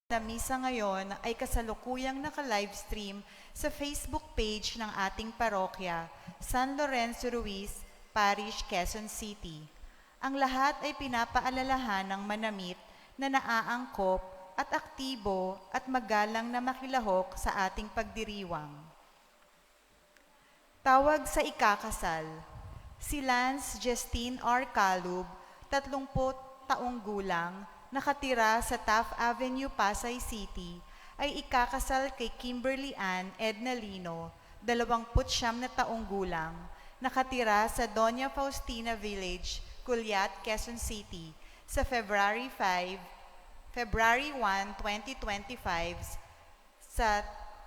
na misa ngayon ay kasalukuyang naka-livestream sa Facebook page ng ating parokya, San Lorenzo Ruiz, Parish, Quezon City. Ang lahat ay pinapaalalahan ng manamit na naaangkop at aktibo at magalang na makilahok sa ating pagdiriwang. Tawag sa ikakasal. Si Lance Justine R. Calub, 30 taong gulang, nakatira sa Taft Avenue, Pasay City, ay ikakasal kay Kimberly Ann Edna Lino, 29 na taong gulang, nakatira sa Doña Faustina Village, Culiat, Quezon City, sa February 1, 2025, sa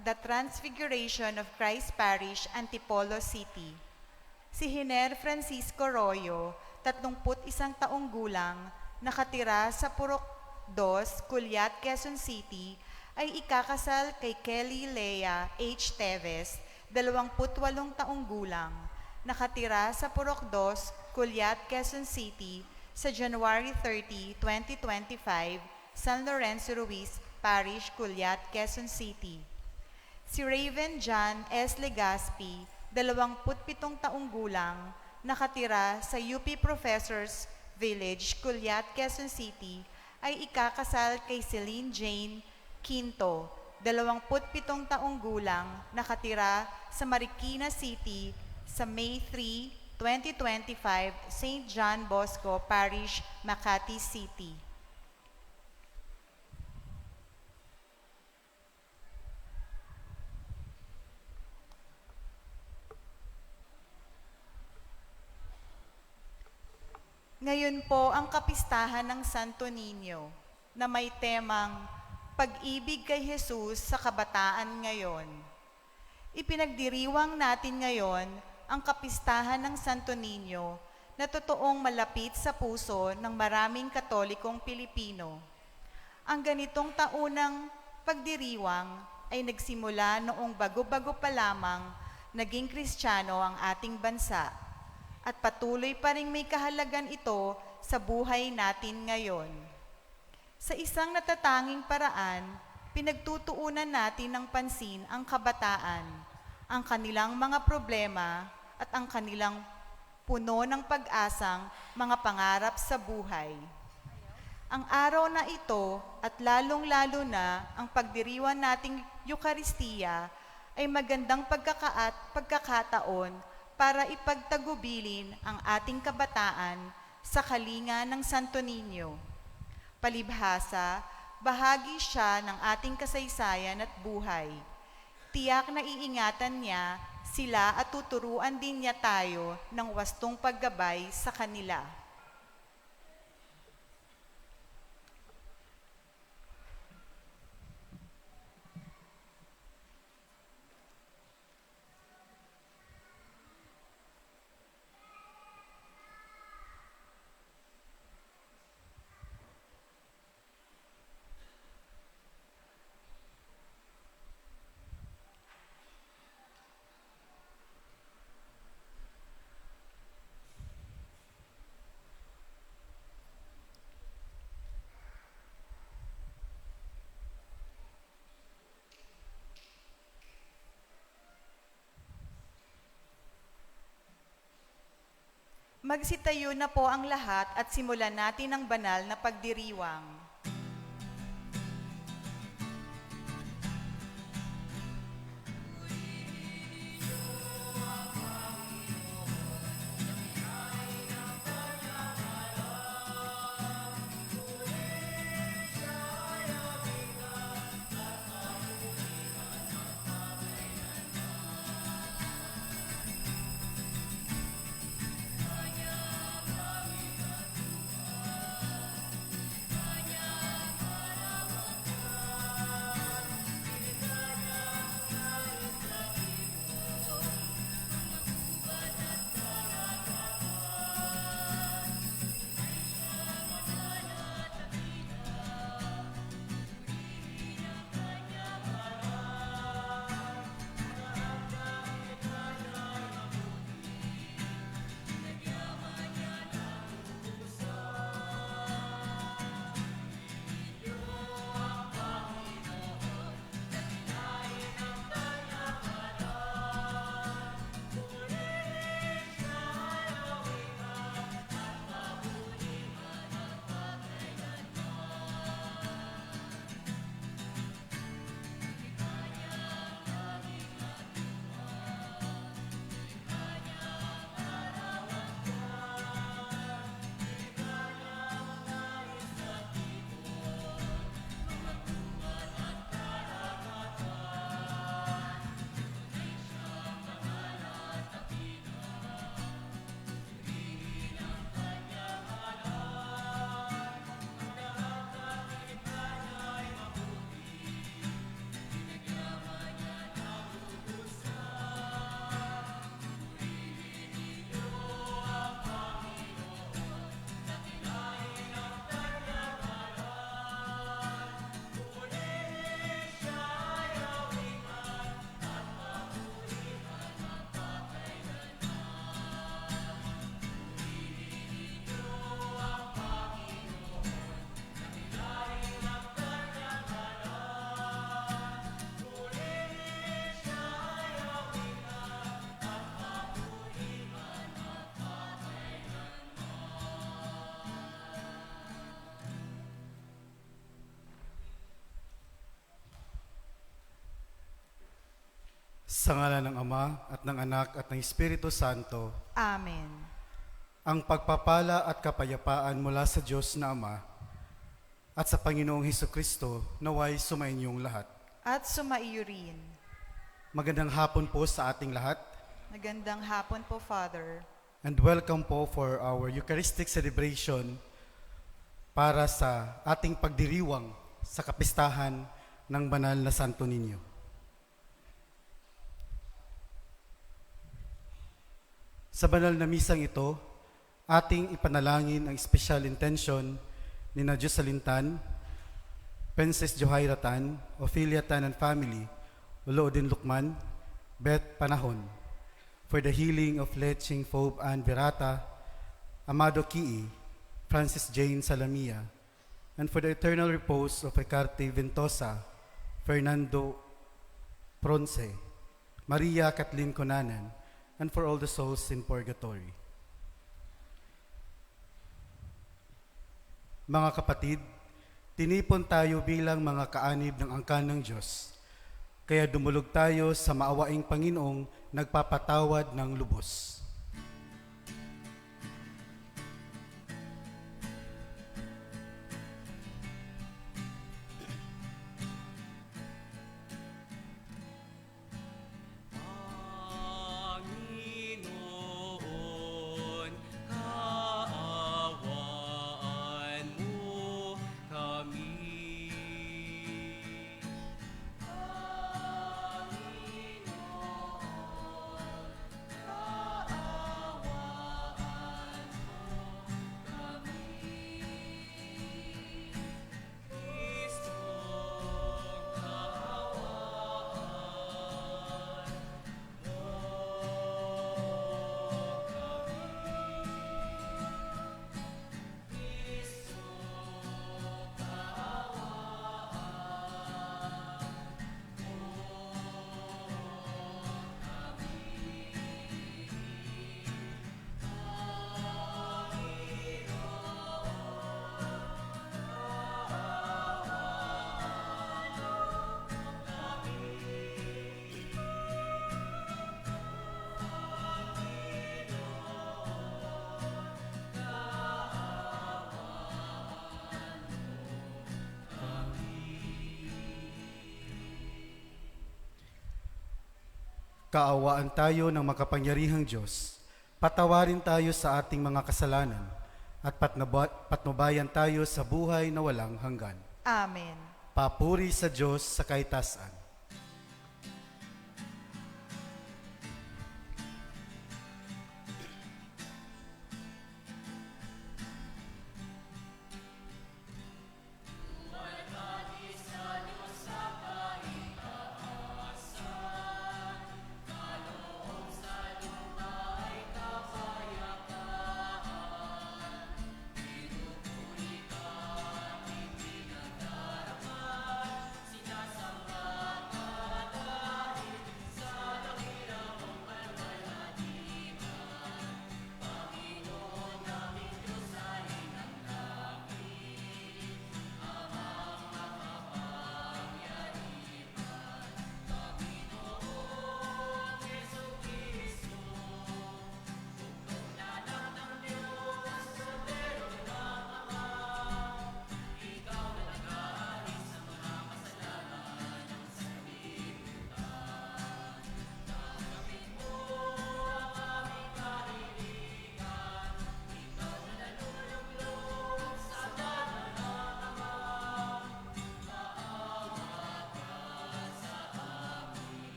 The Transfiguration of Christ Parish, Antipolo City. Si Hiner Francisco Royo, 31 taong gulang, nakatira sa Purok 2, Culiat, Quezon City, ay ikakasal kay Kelly Lea H. Teves, 28 taong gulang, nakatira sa Purok 2, Culiat, Quezon City, sa January 30, 2025, San Lorenzo Ruiz, Parish, Culiat, Quezon City. Si Raven John S. Legaspi, 27 taong gulang, nakatira sa UP Professors Village, Culiat, Quezon City, ay ikakasal kay Celine Jane Quinto, 27 taong gulang, nakatira sa Marikina City, sa May 3, 2025, St. John Bosco Parish, Makati City. Ngayon po ang kapistahan ng Santo Niño na may temang Pag-ibig kay Jesus sa Kabataan Ngayon. Ipinagdiriwang natin ngayon ang kapistahan ng Santo Niño na totoong malapit sa puso ng maraming Katolikong Pilipino. Ang ganitong taunang pagdiriwang ay nagsimula noong bago-bago pa lamang naging Kristiyano ang ating bansa. At patuloy pa rin may kahalagan ito sa buhay natin ngayon. Sa isang natatanging paraan, pinagtutuunan natin ng pansin ang kabataan, ang kanilang mga problema at ang kanilang puno ng pag-asang mga pangarap sa buhay. Ang araw na ito at lalong-lalo na ang pagdiriwang nating Eukaristiya ay magandang pagkakataon para ipagtagubilin ang ating kabataan sa kalinga ng Santo Niño. Palibhasa, bahagi siya ng ating kasaysayan at buhay. Tiyak na iingatan niya sila at tuturuan din niya tayo ng wastong paggabay sa kanila. Magsitayo na po ang lahat at simulan natin ang banal na pagdiriwang. Sa ngalan ng Ama at ng Anak at ng Espiritu Santo, Amen. ang pagpapala at kapayapaan mula sa Diyos na Ama at sa Panginoong Hesukristo naway sumainyong lahat. At sumaiyo rin. Magandang hapon po sa ating lahat Magandang hapon po, Father. and welcome po for our Eucharistic celebration para sa ating pagdiriwang sa kapistahan ng Banal na Santo Niño. Sa banal na misang ito, ating ipanalangin ang special intention ni na Josalintan, Princess Johairatan, Ophelia Tan and family, Uloodin Lukman, Beth Panahon, for the healing of Leching Fob Ann Virata, Amado Kii, Francis Jane Salamia, and for the eternal repose of Ricarte Ventosa, Fernando Pronce, Maria Kathleen Conanan, and for all the souls in purgatory. Mga kapatid, tinipon tayo bilang mga kaanib ng angkan ng Diyos, kaya dumulog tayo sa maawaing Panginoong nagpapatawad ng lubos. Panginoon, kaawaan mo kami. Kristo, Kaawaan tayo ng makapangyarihang Diyos, patawarin tayo sa ating mga kasalanan, at patnubayan tayo sa buhay na walang hanggan. Amen. Papuri sa Diyos sa kaitasan.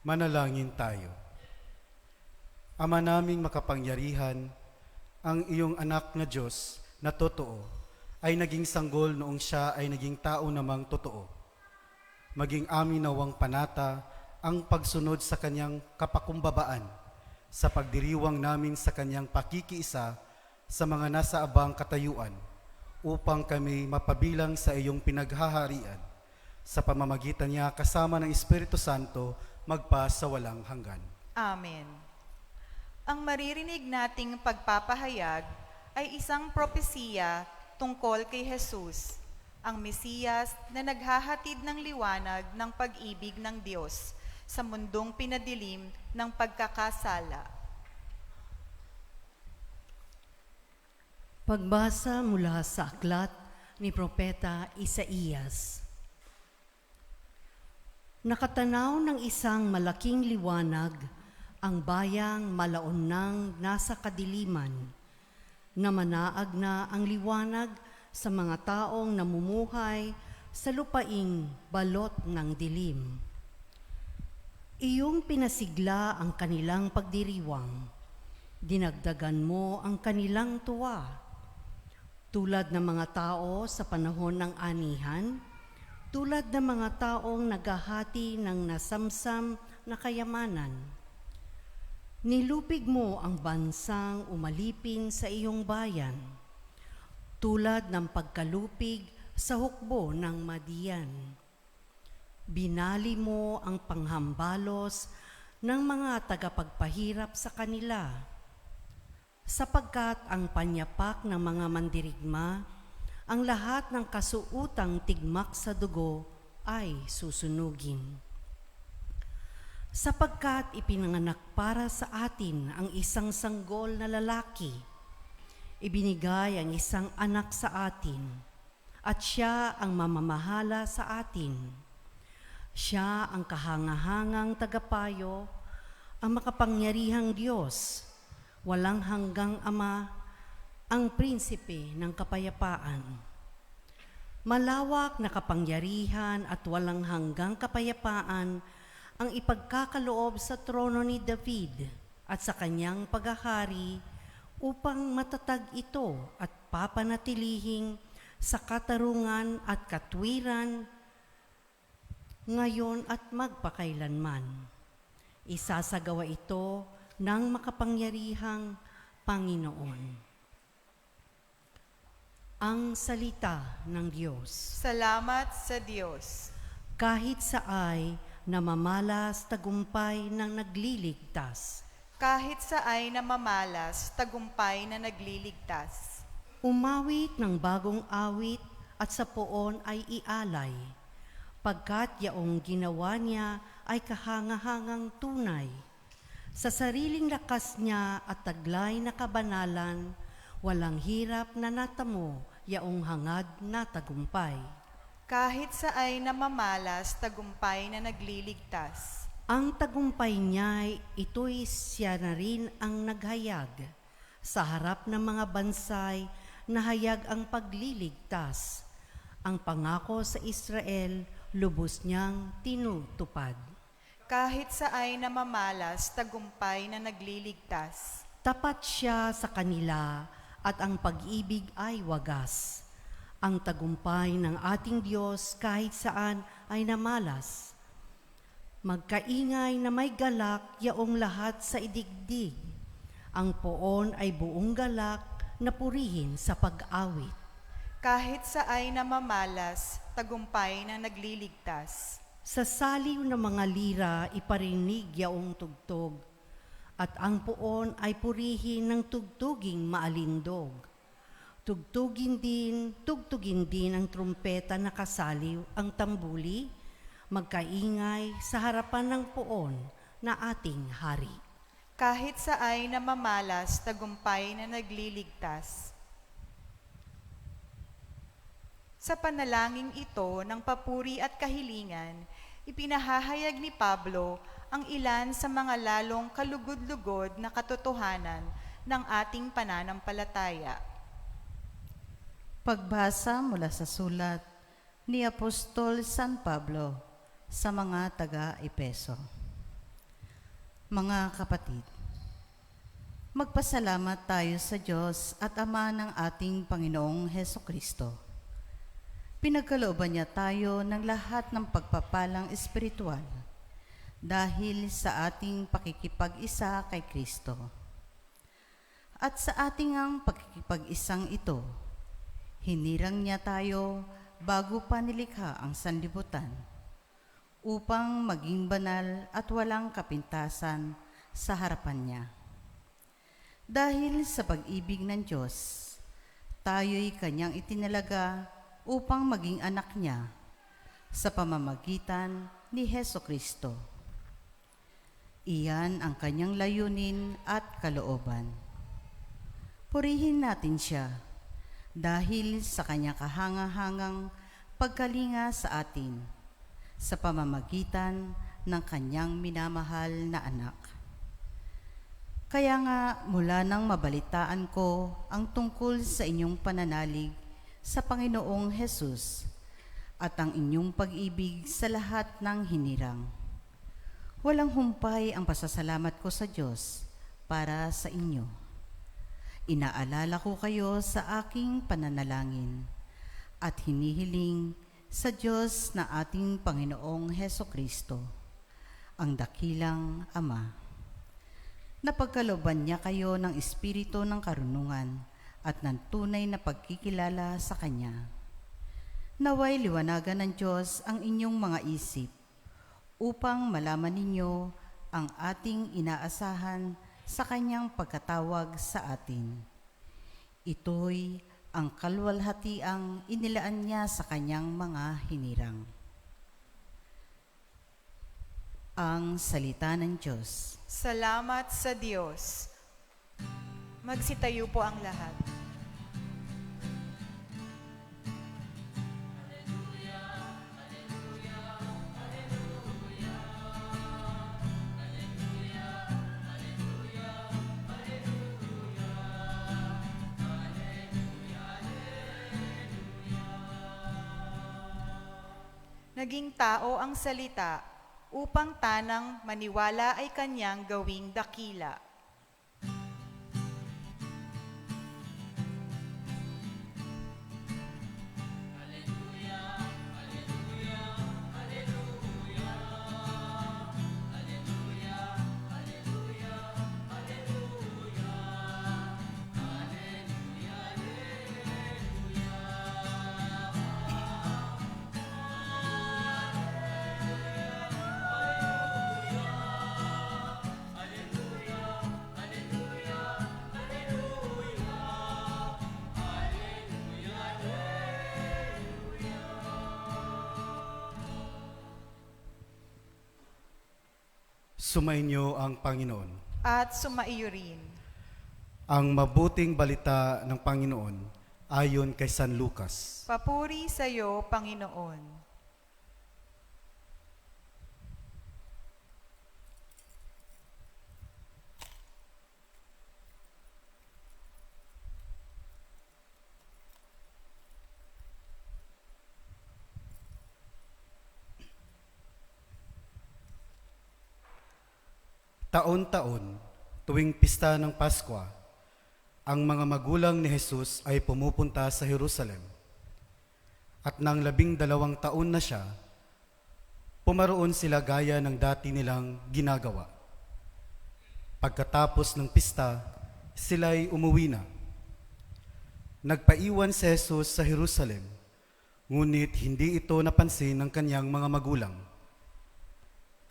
Manalangin tayo. Ama naming makapangyarihan, ang iyong anak na Diyos na totoo ay naging sanggol noong siya ay naging tao namang totoo. Maging amin nawang panata ang pagsunod sa kanyang kapakumbabaan sa pagdiriwang namin sa kanyang pakikiisa sa mga nasa abang katayuan upang kami mapabilang sa iyong pinaghaharian sa pamamagitan niya kasama ng Espiritu Santo magpa sa walang hanggan. Amen. Ang maririnig nating pagpapahayag ay isang propesiya tungkol kay Jesus, ang Mesiyas na naghahatid ng liwanag ng pag-ibig ng Diyos sa mundong pinadilim ng pagkakasala. Pagbasa mula sa aklat ni Propeta Isaías. Nakatanaw ng isang malaking liwanag ang bayang malaonnang nasa kadiliman, na manaag na ang liwanag sa mga taong namumuhay sa lupaing balot ng dilim. Iyong pinasigla ang kanilang pagdiriwang, dinagdagan mo ang kanilang tuwa. Tulad ng mga tao sa panahon ng anihan, tulad ng mga taong naghahati ng nasamsam na kayamanan. Nilupig mo ang bansang umalipin sa iyong bayan, tulad ng pagkalupig sa hukbo ng Madian. Binali mo ang panghambalos ng mga tagapagpahirap sa kanila, sapagkat ang panyapak ng mga mandirigma, ang lahat ng kasuutang tigmak sa dugo ay susunugin. Sapagkat ipinanganak para sa atin ang isang sanggol na lalaki, ibinigay ang isang anak sa atin, at siya ang mamamahala sa atin. Siya ang kahangahangang tagapayo, ang makapangyarihang Diyos, walang hanggang Ama, ang prinsipe ng kapayapaan. Malawak na kapangyarihan at walang hanggang kapayapaan ang ipagkakaloob sa trono ni David at sa kanyang paghahari upang matatag ito at papanatilihing sa katarungan at katwiran ngayon at magpakailanman. Isasagawa ito ng makapangyarihang Panginoon. Ang salita ng Diyos. Salamat sa Diyos. Kahit saay namamalas tagumpay ng nagliligtas. Kahit saay na mamalas, tagumpay na nagliligtas. Umawit ng bagong awit at sa poon ay ialay, pagkat yaong ginawa niya ay kahangahangang tunay. Sa sariling lakas niya at taglay na kabanalan, walang hirap na natamo yaong hangad na tagumpay. Kahit saay na mamalas, tagumpay na nagliligtas. Ang tagumpay niya, ito'y siya na rin ang naghayag. Sa harap ng mga bansay, nahayag ang pagliligtas. Ang pangako sa Israel, lubos niyang tinutupad. Kahit saay na mamalas, tagumpay na nagliligtas. Tapat siya sa kanila at ang pag-ibig ay wagas. Ang tagumpay ng ating Diyos kahit saan ay namalas. Magkaingay na may galak yaong lahat sa idigdig. Ang poon ay buong galak na purihin sa pag-awit. Kahit saay na mamalas, tagumpay na nagliligtas. Sa saliw ng mga lira iparinig yaong tugtog, at ang poon ay purihin ng tugtuging maalindog. Tugtugin din ang trumpeta na kasaliw, ang tambuli, magkaingay sa harapan ng poon na ating hari. Kahit saay na mamalas, tagumpay na nagliligtas. Sa panalangin ito ng papuri at kahilingan, ipinahahayag ni Pablo ang ilan sa mga lalong kalugod-lugod na katotohanan ng ating pananampalataya. Pagbasa mula sa sulat ni Apostol San Pablo sa mga taga-Epeso. Mga kapatid, magpasalamat tayo sa Diyos at Ama ng ating Panginoong Hesukristo. Pinagkalooban niya tayo ng lahat ng pagpapalang espiritual dahil sa ating pakikipag-isa kay Kristo. At sa ating ang pakikipag-isang ito, hinirang niya tayo bago pa nilikha ang sanlibutan, upang maging banal at walang kapintasan sa harapan niya. Dahil sa pag-ibig ng Diyos, tayo'y kanyang itinalaga upang maging anak niya sa pamamagitan ni Heso Kristo. Iyan ang kanyang layunin at kalooban. Purihin natin siya dahil sa kanyang kahangahangang pagkalinga sa atin sa pamamagitan ng kanyang minamahal na anak. Kaya nga mula nang mabalitaan ko ang tungkol sa inyong pananalig sa Panginoong Hesus at ang inyong pag-ibig sa lahat ng hinirang, walang humpay ang pasasalamat ko sa Diyos para sa inyo. Inaalala ko kayo sa aking pananalangin at hinihiling sa Diyos na ating Panginoong Hesukristo, ang dakilang Ama. Napagkalooban niya kayo ng espiritu ng karunungan at ng tunay na pagkikilala sa Kanya. Naway liwanagan ng Diyos ang inyong mga isip upang malaman ninyo ang ating inaasahan sa Kanyang pagkatawag sa atin. Ito'y ang kalwalhatiang inilaan niya sa Kanyang mga hinirang. Ang salita ng Diyos. Salamat sa Diyos. Magsitayo po ang lahat. Naging tao ang salita upang tanang maniwala ay kanyang gawing dakila. Sumainyo ang Panginoon. At sumaiyo rin. Ang mabuting balita ng Panginoon ayon kay San Lucas. Papuri sa iyo, Panginoon. Taon-taon, tuwing pista ng Pasko, ang mga magulang ni Jesus ay pumupunta sa Jerusalem. At nang 12 taon na siya, pumaroon sila gaya ng dati nilang ginagawa. Pagkatapos ng pista, sila'y umuwi na. Nagpaiwan si Jesus sa Jerusalem, ngunit hindi ito napansin ng kanyang mga magulang.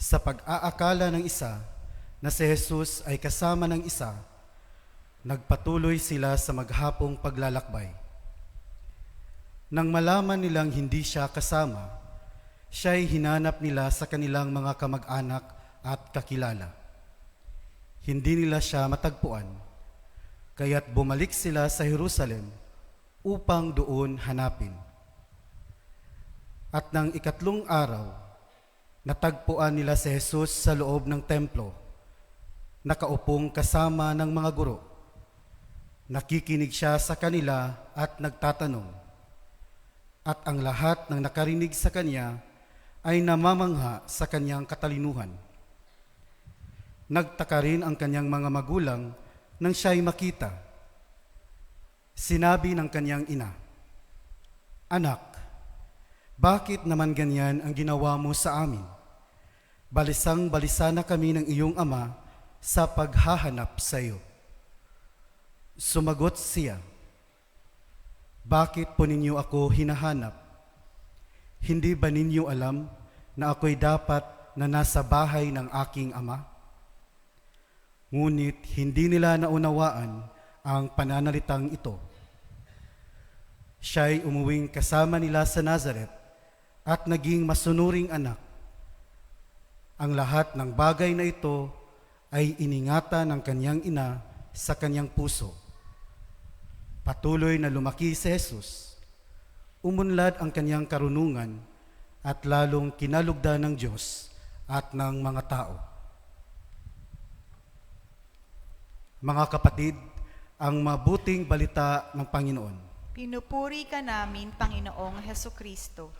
Sa pag-aakala ng isa, na si Jesus ay kasama ng isa, nagpatuloy sila sa maghapong paglalakbay. Nang malaman nilang hindi siya kasama, siya'y hinanap nila sa kanilang mga kamag-anak at kakilala. Hindi nila siya matagpuan, kaya't bumalik sila sa Jerusalem upang doon hanapin. At nang 3 araw, natagpuan nila si Jesus sa loob ng templo, nakaupong kasama ng mga guro. Nakikinig siya sa kanila at nagtatanong. At ang lahat ng nakarinig sa kanya ay namamangha sa kanyang katalinuhan. Nagtaka rin ang kanyang mga magulang nang siya'y makita. Sinabi ng kanyang ina, "Anak, bakit naman ganyan ang ginawa mo sa amin? Balisang-balisa na kami ng iyong ama sa paghahanap sa iyo. Sumagot siya, bakit po ninyo ako hinahanap? Hindi ba ninyo alam na ako'y dapat na nasa bahay ng aking ama? Ngunit hindi nila naunawaan ang pananalitang ito. Siya'y umuwing kasama nila sa Nazareth at naging masunuring anak. Ang lahat ng bagay na ito ay iningatan ng kanyang ina sa kanyang puso. Patuloy na lumaki si Jesus. Umunlad ang kanyang karunungan at lalong kinalugdan ng Diyos at ng mga tao. Mga kapatid, ang mabuting balita ng Panginoon. Pinupuri ka namin, Panginoong Hesukristo.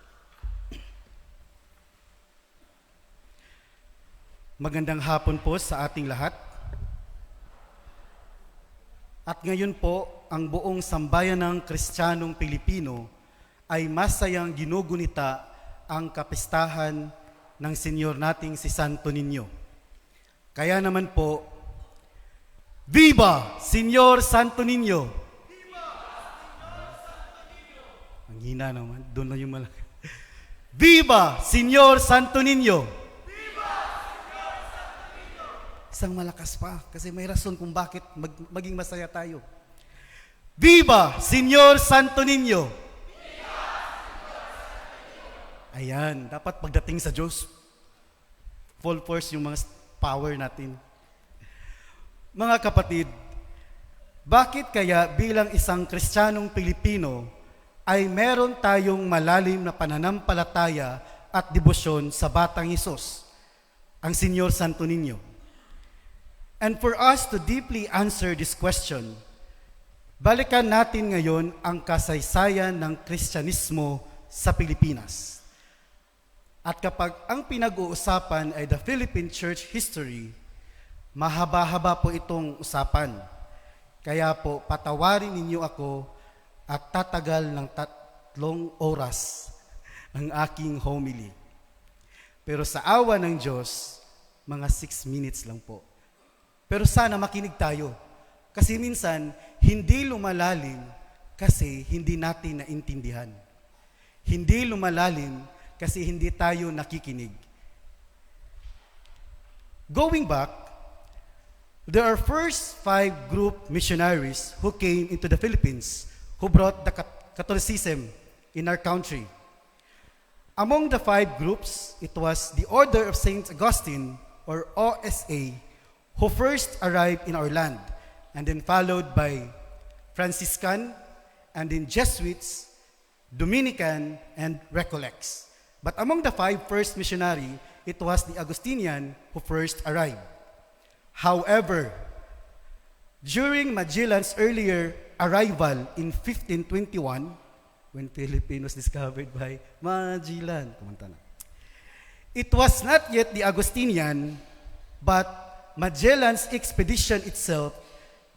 Magandang hapon po sa ating lahat. At ngayon po, ang buong sambayan ng Kristiyanong Pilipino ay masayang ginugunita ang kapistahan ng senyor nating si Santo Niño. Kaya naman po, Viva Senyor Santo Niño! Ang hina naman, doon na yung malaki. Viva Senyor Santo Niño! Isang malakas pa kasi may rason kung bakit maging masaya tayo. Viva Senyor Santo Niño! Ayan, dapat pagdating sa Diyos, full force yung mga power natin. Mga kapatid, bakit kaya bilang isang Kristiyanong Pilipino ay meron tayong malalim na pananampalataya at debosyon sa Batang Hesus, ang Senyor Santo Niño? And for us to deeply answer this question, balikan natin ngayon ang kasaysayan ng Kristyanismo sa Pilipinas. At kapag ang pinag-uusapan ay the Philippine Church history, mahaba-haba po itong usapan. Kaya po, patawarin ninyo ako at tatagal ng 3 oras ang aking homily. Pero sa awa ng Diyos, mga 6 minutes lang po. Pero sana makinig tayo. Kasi minsan, hindi lumalalim kasi hindi natin naintindihan. Hindi lumalalim kasi hindi tayo nakikinig. Going back, there are first 5 group missionaries who came into the Philippines who brought the Catholicism in our country. Among the 5 groups, it was the Order of St. Augustine, or OSA, who first arrived in our land, and then followed by Franciscan, and then Jesuits, Dominican, and Recollects. But among the 5 first missionary, it was the Augustinian who first arrived. However, during Magellan's earlier arrival in 1521, when Filipinos discovered by Magellan, it was not yet the Augustinian, but Magellan's expedition itself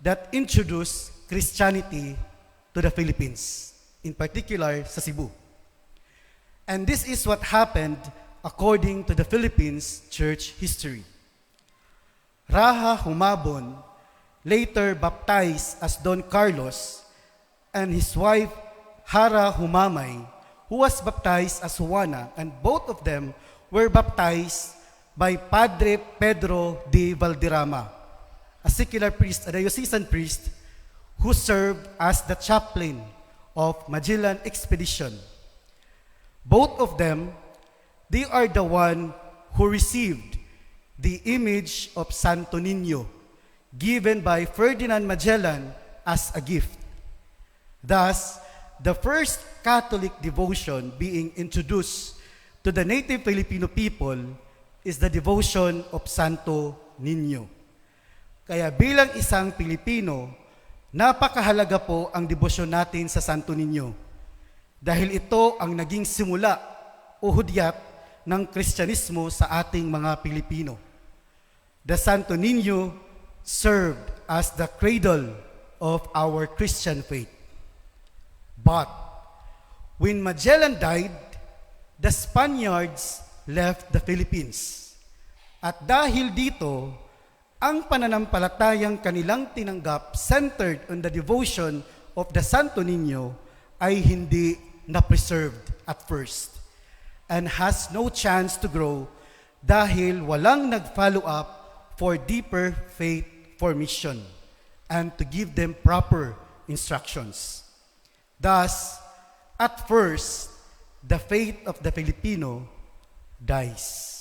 that introduced Christianity to the Philippines, in particular sa Cebu. And this is what happened according to the Philippines church history. Raha Humabon, later baptized as Don Carlos, and his wife Hara Humamay, who was baptized as Juana, and both of them were baptized by Padre Pedro de Valderrama, a secular priest, a diocesan priest, who served as the chaplain of Magellan expedition. Both of them, they are the one who received the image of Santo Niño, given by Ferdinand Magellan as a gift. Thus, the first Catholic devotion being introduced to the native Filipino people is the devotion of Santo Niño. Kaya bilang isang Pilipino, napakahalaga po ang debosyon natin sa Santo Niño. Dahil ito ang naging simula o hudyat ng Kristyanismo sa ating mga Pilipino. The Santo Niño served as the cradle of our Christian faith. But when Magellan died, the Spaniards left the Philippines. At dahil dito, ang pananampalatayang kanilang tinanggap centered on the devotion of the Santo Niño ay hindi na-preserved at first and has no chance to grow dahil walang nag-follow up for deeper faith formation and to give them proper instructions. Thus, at first, the faith of the Filipino dies.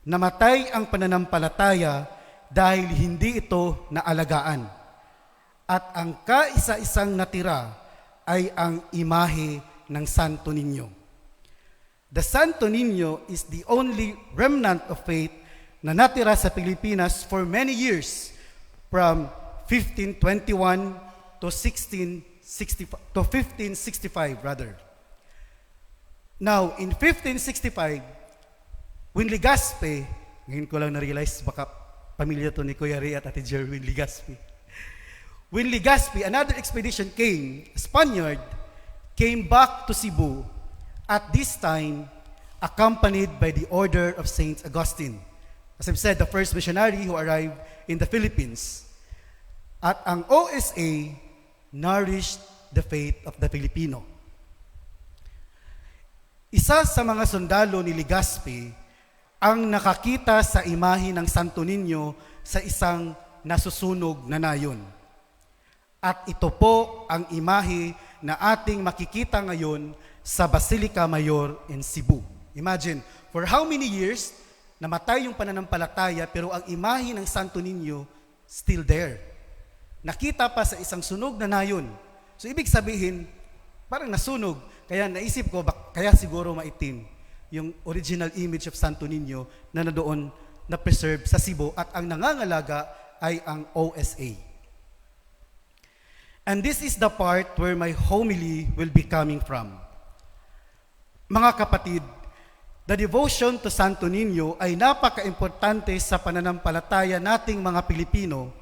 Namatay ang pananampalataya dahil hindi ito naalagaan. At ang kaisa-isang natira ay ang imahe ng Santo Niño. The Santo Niño is the only remnant of faith na natira sa Pilipinas for many years from 1521 to 1565 rather. Now, in 1565, when Legazpi, ngayon ko lang na-realize, baka pamilya to ni Kuya Ray at Ate Jerwin Legazpi. When Legazpi, another expedition came, a Spaniard came back to Cebu, at this time, accompanied by the Order of Saint Augustine. As I've said, the first missionary who arrived in the Philippines. At ang OSA nourished the faith of the Filipino. Isa sa mga sundalo ni Legazpi ang nakakita sa imahe ng Santo Niño sa isang nasusunog na nayon. At ito po ang imahe na ating makikita ngayon sa Basilica Mayor in Cebu. Imagine, for how many years namatay yung pananampalataya pero ang imahe ng Santo Niño still there. Nakita pa sa isang sunog na nayon. So ibig sabihin, parang nasunog. Kaya naisip ko, kaya siguro maitim yung original image of Santo Niño na doon na preserve sa Cebu at ang nangangalaga ay ang OSA. And this is the part where my homily will be coming from. Mga kapatid, the devotion to Santo Niño ay napaka-importante sa pananampalataya nating mga Pilipino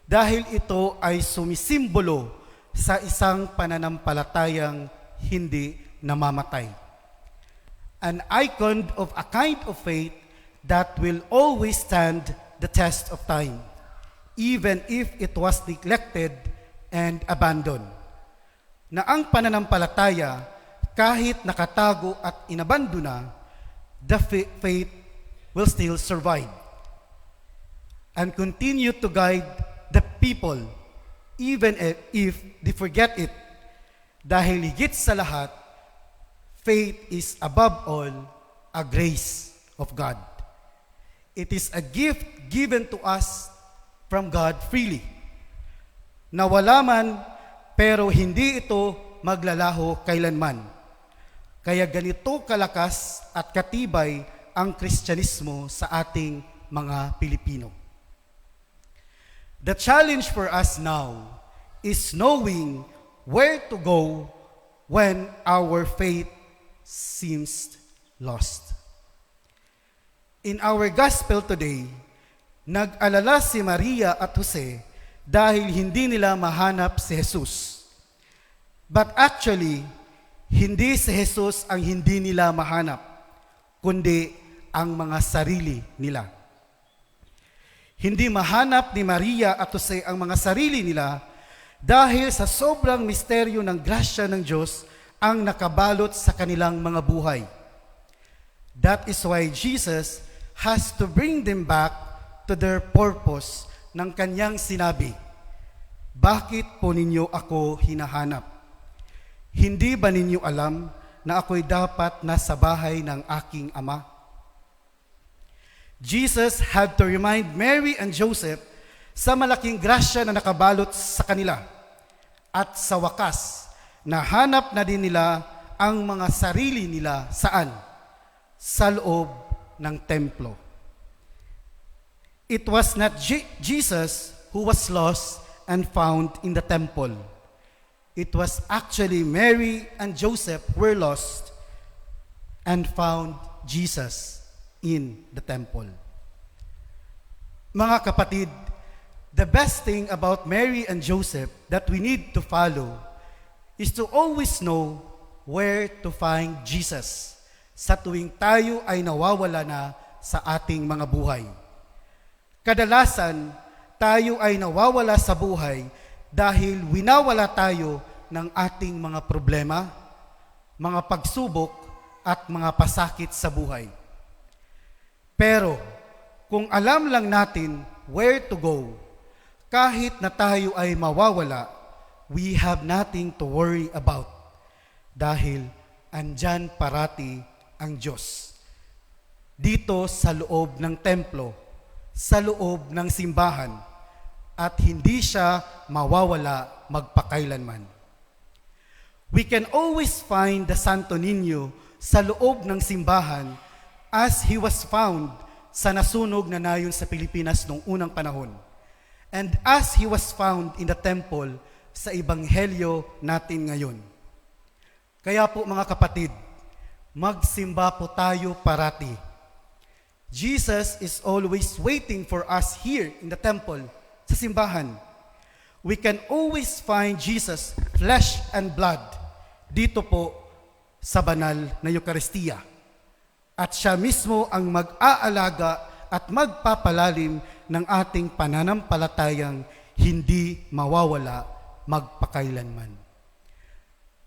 dahil ito ay sumisimbolo sa isang pananampalatayang hindi namamatay. An icon of a kind of faith that will always stand the test of time, even if it was neglected and abandoned. Na ang pananampalataya, kahit nakatago at inabandona, the faith will still survive and continue to guide the people, even if they forget it. Dahil higit sa lahat, faith is above all a grace of God. It is a gift given to us from God freely. Na wala man, pero hindi ito maglalaho kailanman. Kaya ganito kalakas at katibay ang Kristyanismo sa ating mga Pilipino. The challenge for us now is knowing where to go when our faith seems lost. In our gospel today, nag-alala si Maria at Jose dahil hindi nila mahanap si Jesus. But actually, hindi si Jesus ang hindi nila mahanap, kundi ang mga sarili nila. Hindi mahanap ni Maria at Jose ang mga sarili nila dahil sa sobrang misteryo ng grasya ng Diyos ang nakabalot sa kanilang mga buhay. That is why Jesus has to bring them back to their purpose ng kanyang sinabi, "Bakit po ninyo ako hinahanap? Hindi ba ninyo alam na ako'y dapat nasa bahay ng aking ama?" Jesus had to remind Mary and Joseph sa malaking grasya na nakabalot sa kanila. At sa wakas, nahanap na din nila ang mga sarili nila saan? Sa loob ng templo. It was not Jesus who was lost and found in the temple. It was actually Mary and Joseph who were lost and found Jesus in the temple. Mga kapatid, the best thing about Mary and Joseph that we need to follow is to always know where to find Jesus sa tuwing tayo ay nawawala na sa ating mga buhay. Kadalasan, tayo ay nawawala sa buhay dahil winawala tayo ng ating mga problema, mga pagsubok, at mga pasakit sa buhay. Pero, kung alam lang natin where to go, kahit na tayo ay mawawala, we have nothing to worry about dahil andyan parati ang Diyos. Dito sa loob ng templo, sa loob ng simbahan, at hindi siya mawawala magpakailanman. We can always find the Santo Niño sa loob ng simbahan as he was found sa nasunog na nayon sa Pilipinas noong unang panahon. And as he was found in the temple sa Ebanghelyo natin ngayon. Kaya po mga kapatid, magsimba po tayo parati. Jesus is always waiting for us here in the temple, sa simbahan. We can always find Jesus, flesh and blood, dito po sa banal na Eucharistia. At siya mismo ang mag-aalaga at magpapalalim ng ating pananampalatayang hindi mawawala magpakailanman.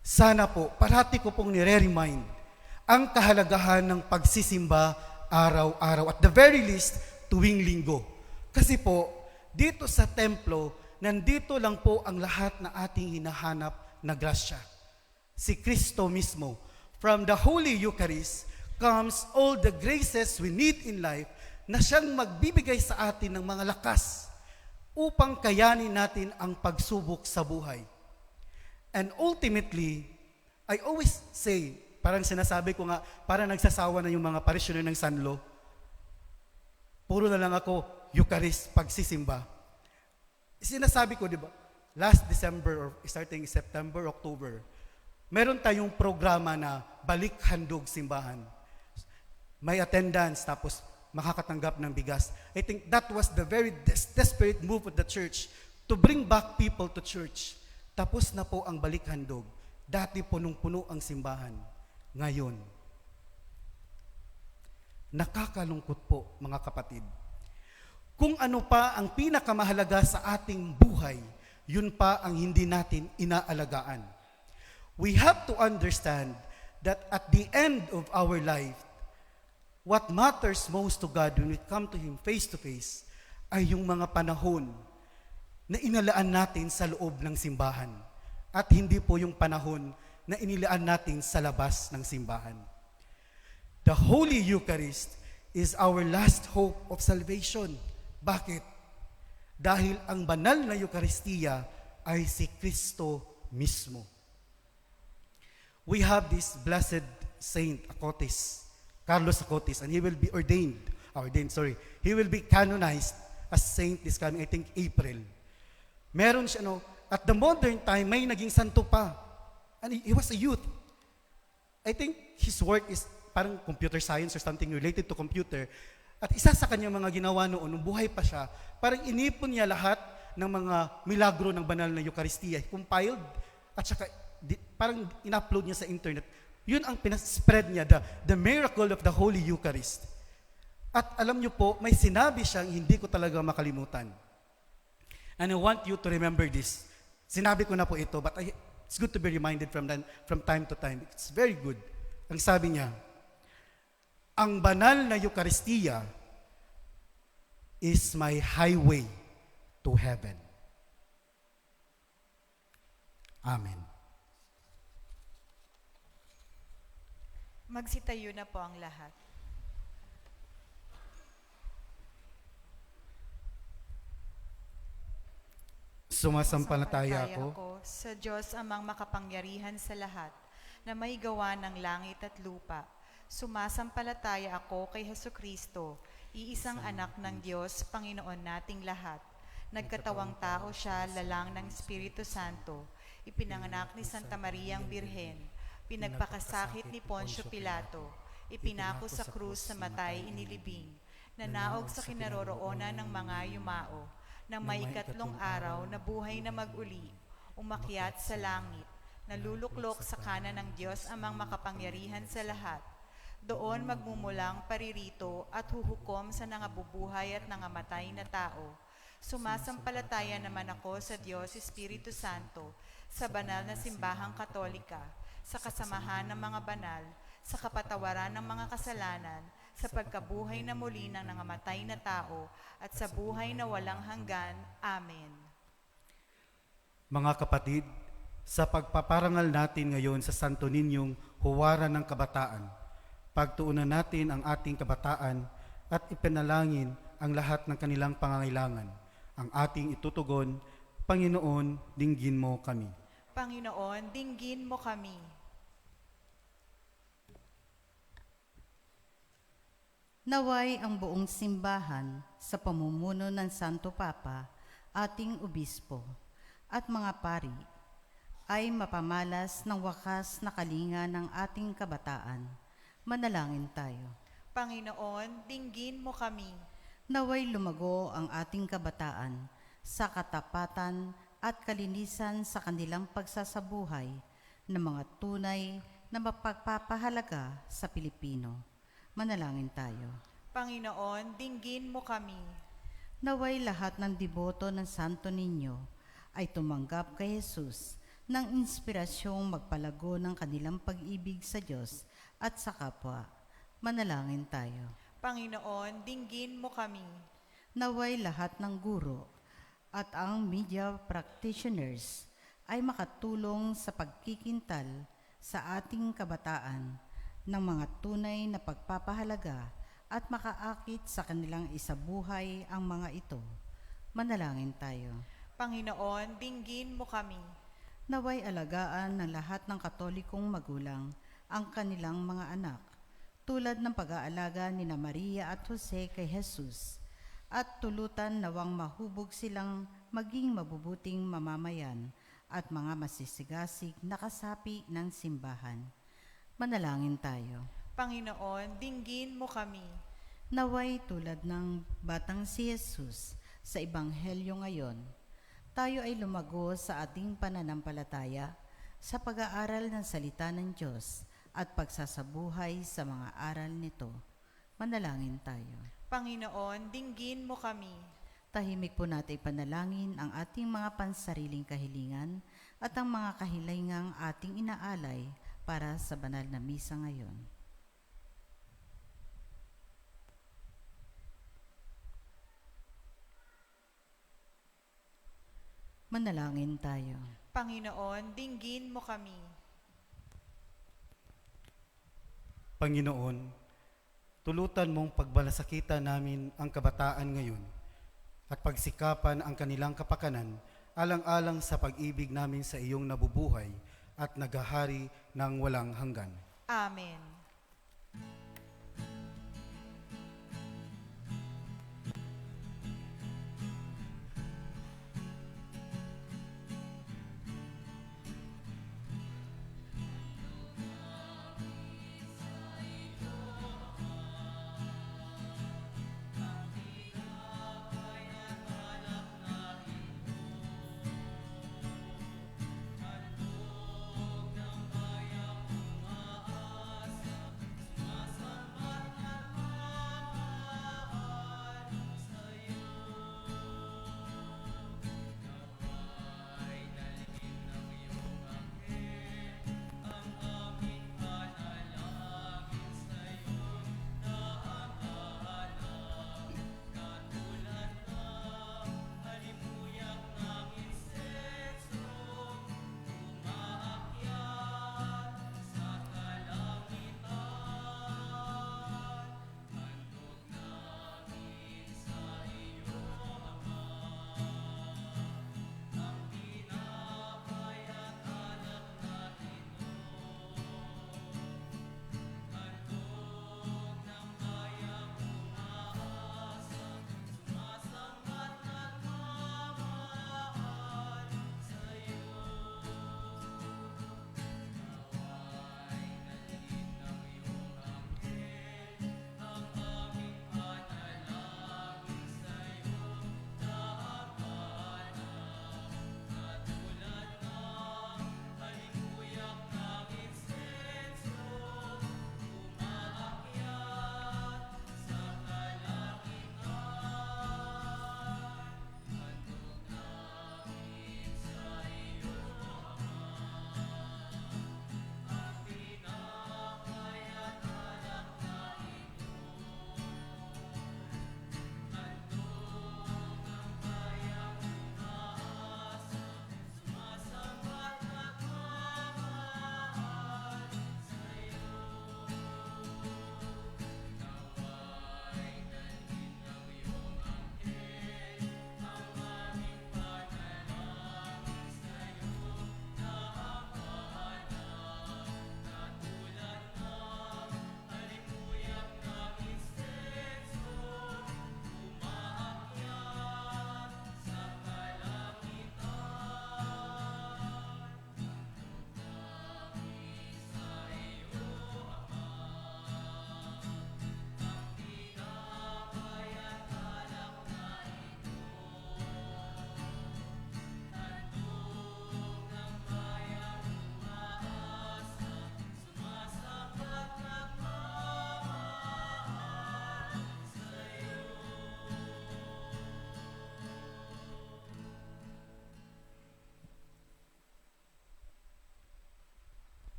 Sana po, parati ko pong nire-remind ang kahalagahan ng pagsisimba araw-araw, at the very least, tuwing linggo. Kasi po, dito sa templo, nandito lang po ang lahat na ating hinahanap na grasya. Si Kristo mismo. From the Holy Eucharist comes all the graces we need in life na siyang magbibigay sa atin ng mga lakas upang kayanin natin ang pagsubok sa buhay. And ultimately, I always say, parang sinasabi ko nga, parang nagsasawa na yung mga parishioner ng Sanlo, puro na lang ako, Eucharist, pagsisimba. Sinasabi ko, di ba, last December or starting September, October, meron tayong programa na Balik Handog Simbahan. May attendance, tapos makakatanggap ng bigas. I think that was the very desperate move of the church to bring back people to church. Tapos na po ang Balik Handog. Dati punong-puno ang simbahan. Ngayon, nakakalungkot po mga kapatid. Kung ano pa ang pinakamahalaga sa ating buhay, yun pa ang hindi natin inaalagaan. We have to understand that at the end of our life, what matters most to God when we come to Him face to face ay yung mga panahon na inalaan natin sa loob ng simbahan at hindi po yung panahon na inilaan natin sa labas ng simbahan. The Holy Eucharist is our last hope of salvation. Bakit? Dahil ang banal na Eucharistia ay si Kristo mismo. We have this blessed saint, Carlos Acotis, and he will be he will be canonized as saint this coming, I think, April. Meron siya, at the modern time, may naging santo pa. And he was a youth. I think his work is parang computer science or something related to computer. At isa sa kanyang mga ginawa noon, nung buhay pa siya, parang inipon niya lahat ng mga milagro ng banal na Eucharistia, compiled, at saka parang in-upload niya sa internet. Yun ang pinaspread niya, the miracle of the Holy Eucharist. At alam niyo po, may sinabi siyang hindi ko talaga makalimutan. And I want you to remember this. Sinabi ko na po ito, but it's good to be reminded from time to time. It's very good. Ang sabi niya, ang banal na Eucharistia is my highway to heaven. Amen. Magsitayo na po ang lahat. Sumasampalataya ako sa Diyos amang makapangyarihan sa lahat, na may gawa ng langit at lupa. Sumasampalataya ako kay Hesukristo, iisang anak ng Diyos, Panginoon nating lahat. Nagkatawang tao siya, lalang ng Espiritu Santo, ipinanganak ni Santa Mariang Birhen, pinagpakasakit ni Poncio Pilato, ipinako sa krus sa matay inilibing, nanaog sa kinaroroonan ng mga yumao, nang may ikatlong araw na buhay na mag-uli, umakyat sa langit, naluluklok sa kanan ng Diyos amang makapangyarihan sa lahat, Doon magmumulang paririto at huhukom sa nangabubuhay at nangamatay na tao. Sumasampalataya naman ako sa Diyos Espiritu Santo, sa banal na simbahang katolika, sa kasamahan ng mga banal, sa kapatawaran ng mga kasalanan, sa pagkabuhay na muli ng nangamatay na tao, at sa buhay na walang hanggan. Amen. Mga kapatid, sa pagpaparangal natin ngayon sa Santo Ninyong Huwaran ng Kabataan, pagtuunan natin ang ating kabataan at ipinalangin ang lahat ng kanilang pangangailangan. Ang ating itutugon, Panginoon, dinggin mo kami. Panginoon, dinggin mo kami. Naway ang buong simbahan sa pamumuno ng Santo Papa, ating obispo, at mga pari ay mapamalas ng wakas na kalinga ng ating kabataan. Manalangin tayo. Panginoon, dinggin mo kami. Naway lumago ang ating kabataan sa katapatan at kalinisan sa kanilang pagsasabuhay ng mga tunay na mapagpapahalaga sa Pilipino. Manalangin tayo. Panginoon, dinggin mo kami. Naway lahat ng deboto ng Santo Niño ay tumanggap kay Jesus ng inspirasyong magpalago ng kanilang pag-ibig sa Diyos at sa kapwa. Manalangin tayo. Panginoon, dinggin mo kami. Naway lahat ng guro at ang media practitioners ay makatulong sa pagkikintal sa ating kabataan ng mga tunay na pagpapahalaga at makaakit sa kanilang isabuhay ang mga ito. Manalangin tayo. Panginoon, dinggin mo kami. Naway alagaan ng lahat ng katolikong magulang ang kanilang mga anak, tulad ng pag-aalaga ni Maria at Jose kay Jesus, at tulutan nawang mahubog silang maging mabubuting mamamayan at mga masisigasig na kasapi ng simbahan. Manalangin tayo. Panginoon, dinggin mo kami. Naway tulad ng batang si Jesus sa Ebanghelyo ngayon, tayo ay lumago sa ating pananampalataya sa pag-aaral ng salita ng Diyos at pagsasabuhay sa mga aral nito. Manalangin tayo. Panginoon, dinggin mo kami. Tahimik po natin ipanalangin ang ating mga pansariling kahilingan at ang mga kahilingang ating inaalay para sa banal na misa ngayon. Manalangin tayo. Panginoon, dinggin mo kami. Panginoon, tulutan mong pagbalasakita namin ang kabataan ngayon at pagsikapan ang kanilang kapakanan alang-alang sa pag-ibig namin sa iyong nabubuhay at naghahari ng walang hanggan. Amen.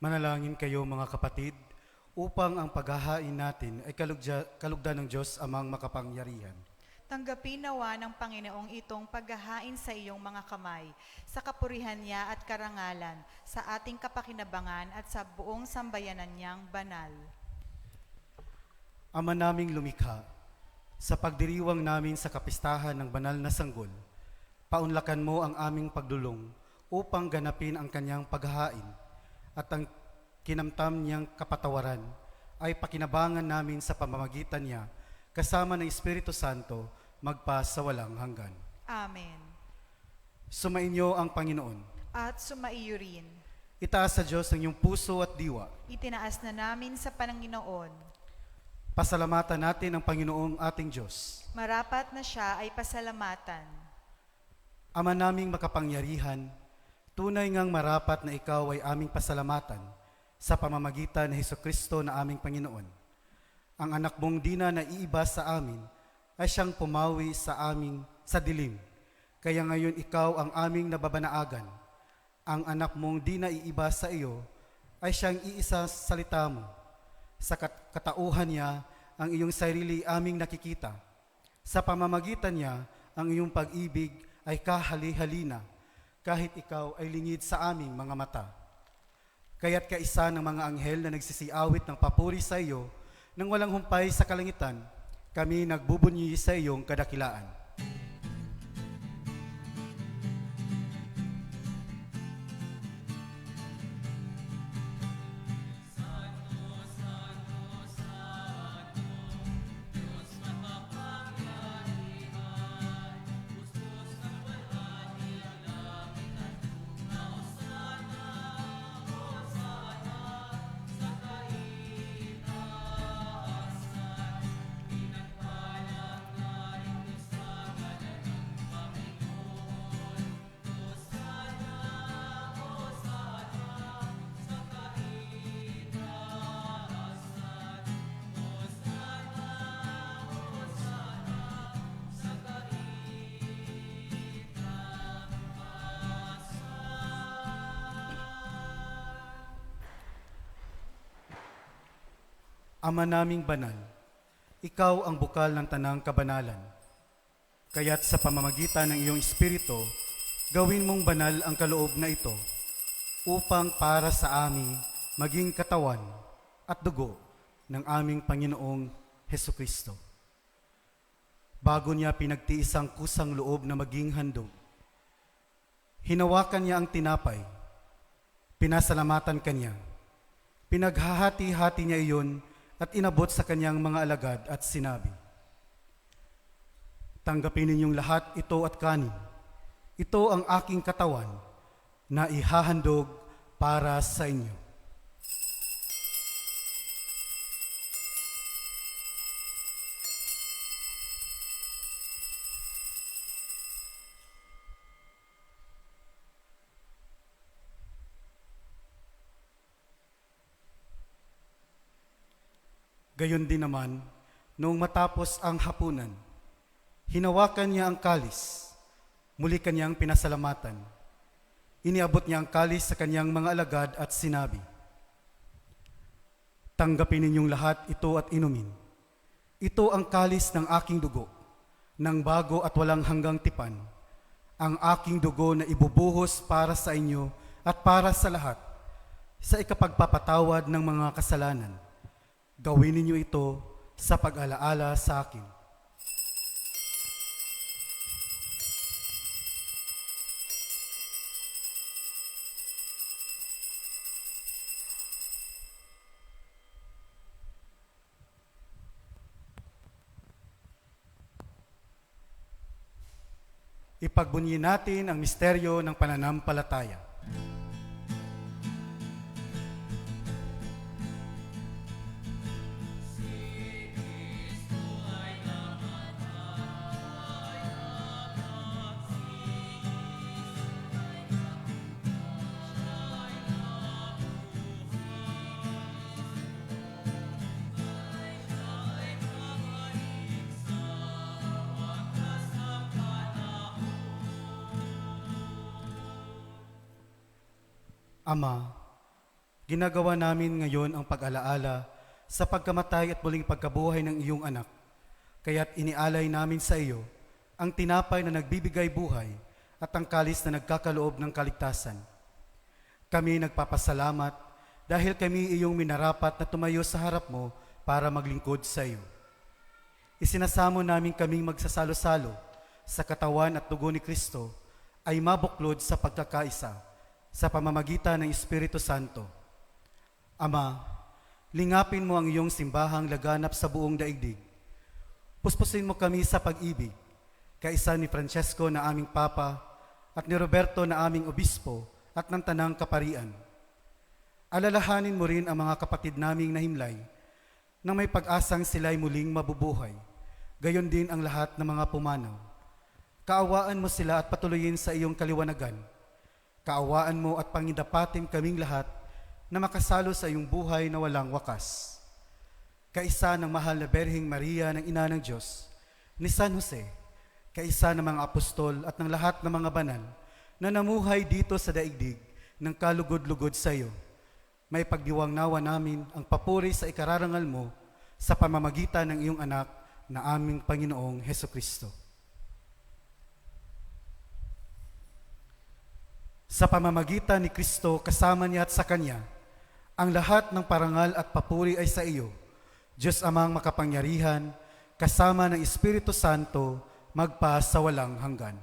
Manalangin kayo mga kapatid, upang ang paghahain natin ay kalugdan ng Diyos amang makapangyarihan. Tanggapin nawa ng Panginoong itong paghahain sa iyong mga kamay, sa kapurihan niya at karangalan, sa ating kapakinabangan at sa buong sambayanan niyang banal. Ama naming lumikha, sa pagdiriwang namin sa kapistahan ng banal na sanggol, paunlakan mo ang aming pagdulong upang ganapin ang kanyang paghahain at ang kinamtam niyang kapatawaran ay pakinabangan namin sa pamamagitan niya kasama ng Espiritu Santo magpa sa walang hanggan. Amen. Sumainyo ang Panginoon. At sumaiyo rin. Itaas sa Diyos ang iyong puso at diwa. Itinaas na namin sa Panginoon. Pasalamatan natin ang Panginoong ating Diyos. Marapat na siya ay pasalamatan. Ama naming makapangyarihan, tunay ngang marapat na ikaw ay aming pasalamatan sa pamamagitan ni Hesukristo na aming Panginoon. Ang anak mong di na naiiba sa amin ay siyang pumawi sa aming sa dilim. Kaya ngayon ikaw ang aming nababanaagan. Ang anak mong di naiiba sa iyo ay siyang iisa sa salita mo. Sa katauhan niya, ang iyong sarili aming nakikita. Sa pamamagitan niya, ang iyong pag-ibig ay kahali-halina, kahit ikaw ay lingid sa aming mga mata. Kaya't kaisa ng mga anghel na nagsisiawit ng papuri sa iyo, nang walang humpay sa kalangitan, kami nagbubunyi sa iyong kadakilaan. Ama naming banal, ikaw ang bukal ng tanang kabanalan. Kaya't sa pamamagitan ng iyong Espiritu, gawin mong banal ang kaloob na ito upang para sa amin maging katawan at dugo ng aming Panginoong Hesukristo. Bago niya pinagtiis ang kusang loob na maging handog, hinawakan niya ang tinapay, pinasalamatan kanya, pinaghahati-hati niya iyon at inabot sa kanyang mga alagad at sinabi, "Tanggapin ninyong lahat ito at kanin. Ito ang aking katawan na ihahandog para sa inyo." Gayon din naman, noong matapos ang hapunan, hinawakan niya ang kalis, muli kanyang pinasalamatan. Iniabot niya ang kalis sa kanyang mga alagad at sinabi, "Tanggapin ninyong lahat ito at inumin. Ito ang kalis ng aking dugo, ng bago at walang hanggang tipan, ang aking dugo na ibubuhos para sa inyo at para sa lahat, sa ikapagpapatawad ng mga kasalanan. Gawin ninyo ito sa pag-alaala sa akin." Ipagbunyi natin ang misteryo ng pananampalataya. Ama, Ginagawa namin ngayon ang pag-alaala sa pagkamatay at muling pagkabuhay ng iyong anak. Kaya't inialay namin sa iyo ang tinapay na nagbibigay buhay at ang kalis na nagkakaloob ng kaligtasan. Kami nagpapasalamat dahil kami iyong minarapat na tumayo sa harap mo para maglingkod sa iyo. Isinasamo namin kaming magsasalo-salo sa katawan at dugo ni Kristo ay mabuklod sa pagkakaisa sa pamamagitan ng Espiritu Santo. Ama, lingapin mo ang iyong simbahang laganap sa buong daigdig. Puspusin mo kami sa pag-ibig, kaisa ni Francesco na aming Papa at ni Roberto na aming Obispo at ng Tanang Kaparian. Alalahanin mo rin ang mga kapatid naming nahimlay na may pag-asang sila'y muling mabubuhay, gayon din ang lahat ng mga pumanaw. Kaawaan mo sila at patuloyin sa iyong kaliwanagan. Kaawaan mo at pangidapatin kaming lahat na makasalo sa iyong buhay na walang wakas. Kaisa ng mahal na Berheng Maria ng Ina ng Diyos, ni San Jose, kaisa ng mga apostol at ng lahat ng mga banal na namuhay dito sa daigdig ng kalugod-lugod sa iyo. May pagdiwang nawa namin ang papuri sa ikararangal mo sa pamamagitan ng iyong anak na aming Panginoong Hesukristo. Sa pamamagitan ni Kristo kasama niya at sa Kanya, ang lahat ng parangal at papuri ay sa iyo, Diyos Amang makapangyarihan, kasama ng Espiritu Santo, magpa sa walang hanggan.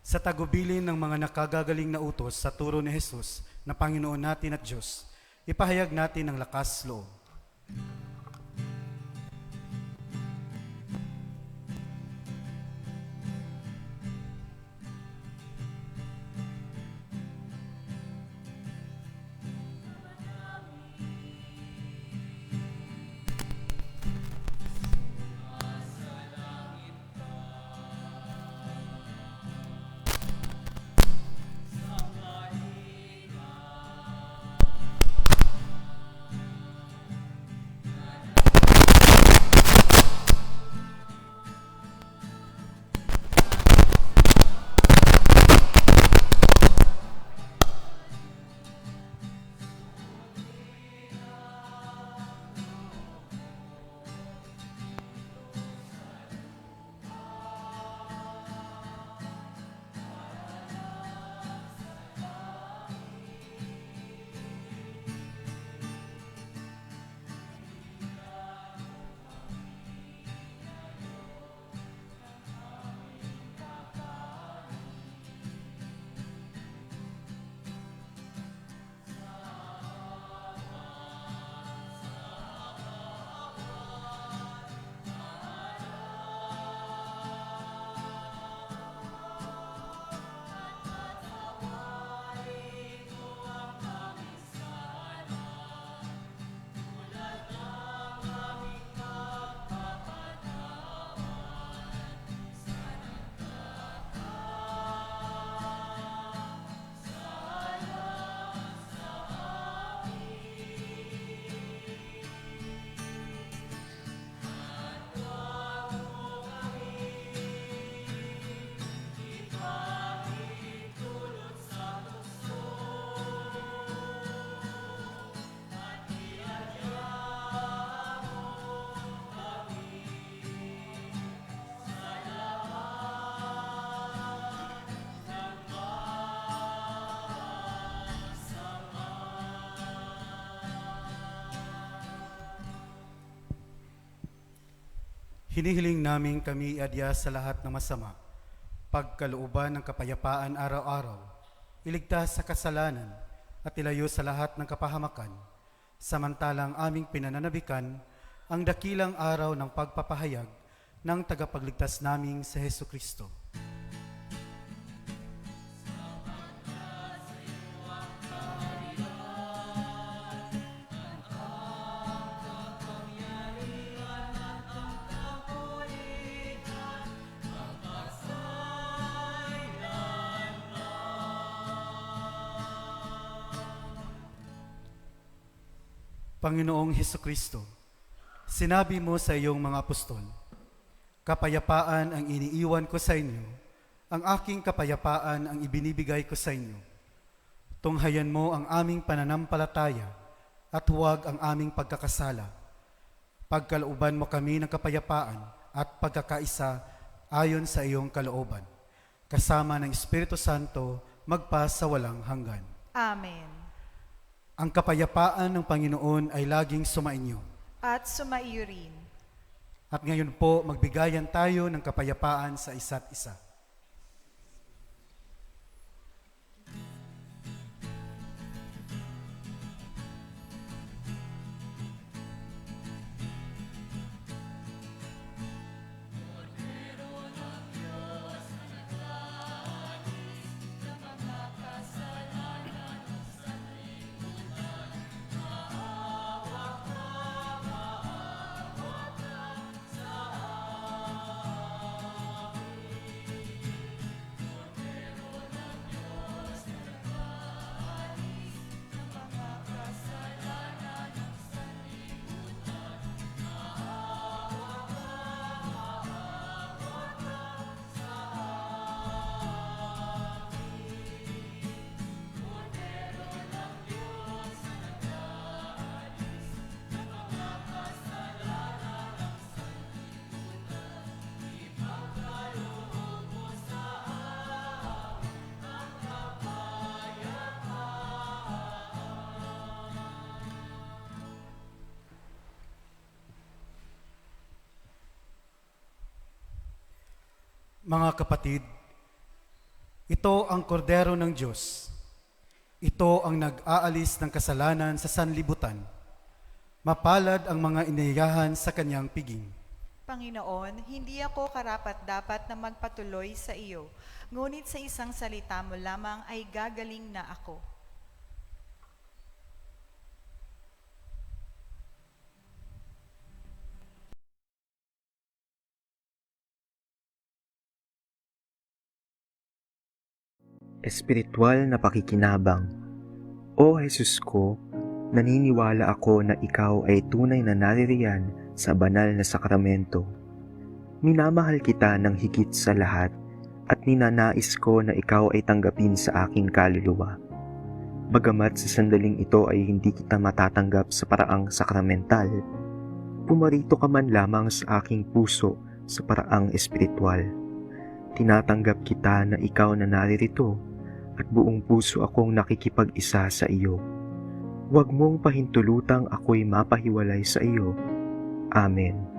Sa tagubilin ng mga nakagagaling na utos sa turo ni Jesus na Panginoon natin at Diyos, ipahayag natin ang lakas loob. Hinihiling namin kami iadya sa lahat ng masama, pagkalooban ng kapayapaan araw-araw, iligtas sa kasalanan at ilayo sa lahat ng kapahamakan, samantalang aming pinananabikan ang dakilang araw ng pagpapahayag ng tagapagligtas naming sa Hesukristo. Panginoong Hesukristo, sinabi mo sa iyong mga apostol, kapayapaan ang iniiwan ko sa inyo, ang aking kapayapaan ang ibinibigay ko sa inyo. Tunghayan mo ang aming pananampalataya at huwag ang aming pagkakasala. Pagkalooban mo kami ng kapayapaan at pagkakaisa ayon sa iyong kalooban, kasama ng Espiritu Santo magpa sa walang hanggan. Amen. Ang kapayapaan ng Panginoon ay laging sumainyo. At sumaiyo rin. At ngayon po, magbigayan tayo ng kapayapaan sa isa't isa. Mga kapatid, ito ang kordero ng Diyos. Ito ang nag-aalis ng kasalanan sa sanlibutan. Mapalad ang mga inayahan sa kanyang piging. Panginoon, hindi ako karapat-dapat na magpatuloy sa iyo, ngunit sa isang salita mo lamang ay gagaling na ako. Espiritual na pakikinabang. O Jesus ko, naniniwala ako na ikaw ay tunay na naririyan sa banal na sakramento. Minamahal kita ng higit sa lahat at ninanais ko na ikaw ay tanggapin sa aking kaluluwa. Bagamat sa sandaling ito ay hindi kita matatanggap sa paraang sakramental, pumarito ka man lamang sa aking puso sa paraang espiritual. Tinatanggap kita na ikaw na naririto at buong puso akong nakikipag-isa sa iyo. Huwag mong pahintulutang ako'y mapahiwalay sa iyo. Amen.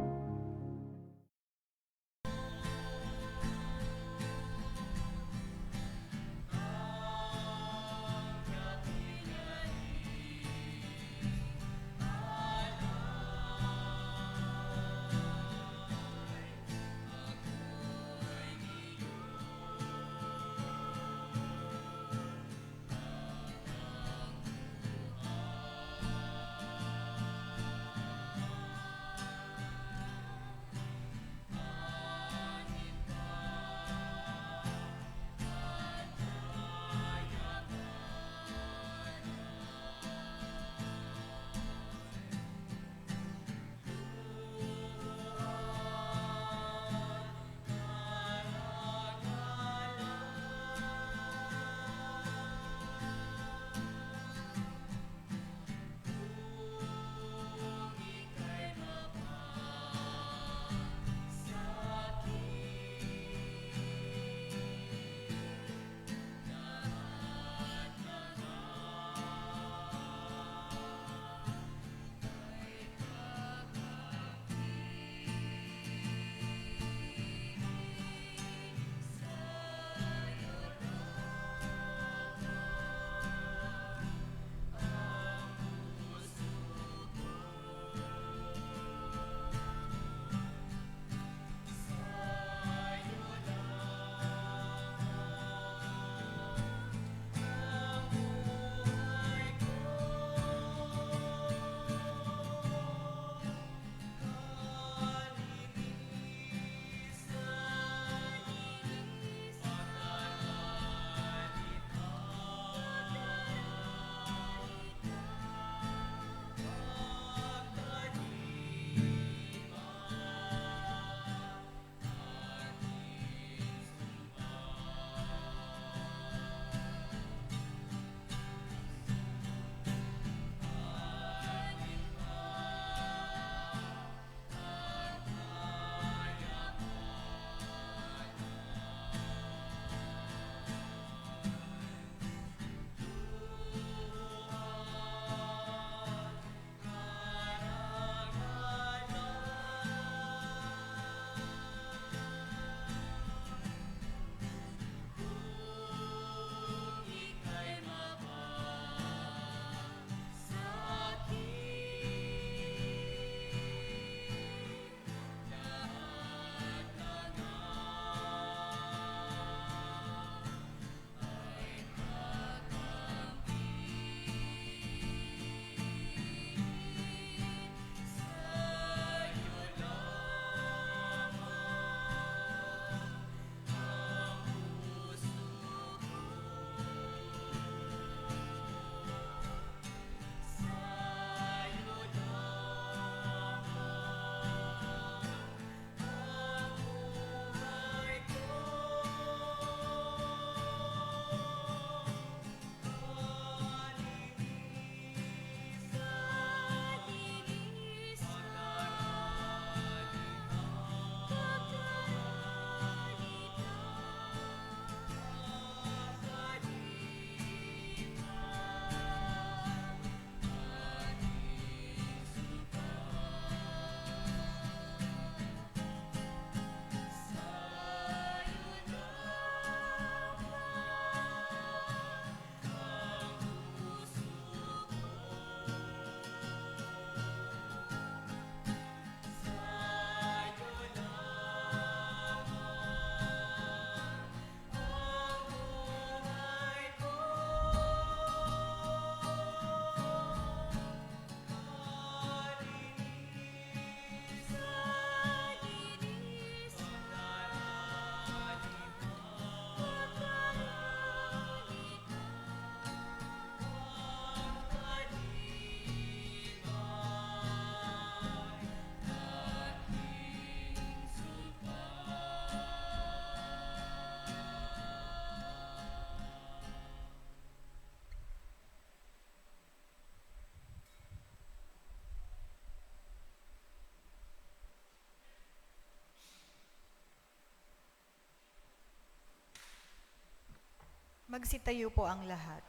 Magsitayo po ang lahat.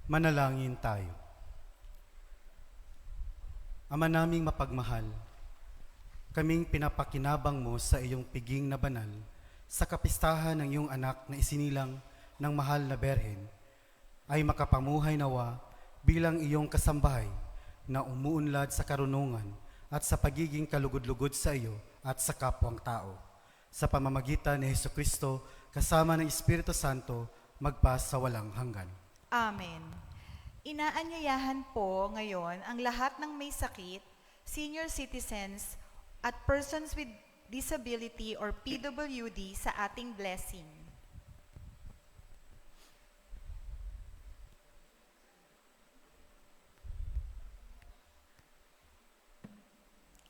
Manalangin tayo. Ama naming mapagmahal, kaming pinapakinabang mo sa iyong piging na banal sa kapistahan ng iyong anak na isinilang ng mahal na Berhen, ay makapamuhay nawa bilang iyong kasambahay na umuunlad sa karunungan at sa pagiging kalugod-lugod sa iyo at sa kapwang tao. Sa pamamagitan ni Hesukristo, kasama ng Espiritu Santo, magpas sa walang hanggan. Amen. Inaanyayahan po ngayon ang lahat ng may sakit, senior citizens, at persons with disability or PWD sa ating blessing.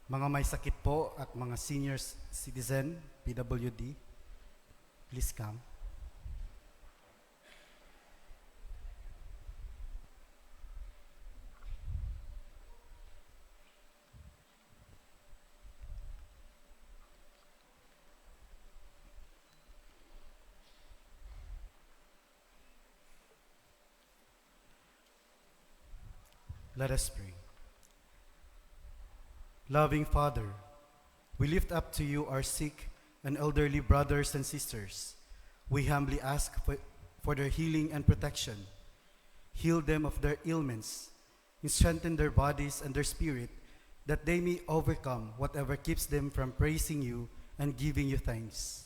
Mga may sakit po at mga senior citizen, PWD, please come. Let us pray. Loving Father, we lift up to you our sick and elderly brothers and sisters. We humbly ask for their healing and protection. Heal them of their ailments, and strengthen their bodies and their spirit, that they may overcome whatever keeps them from praising you and giving you thanks.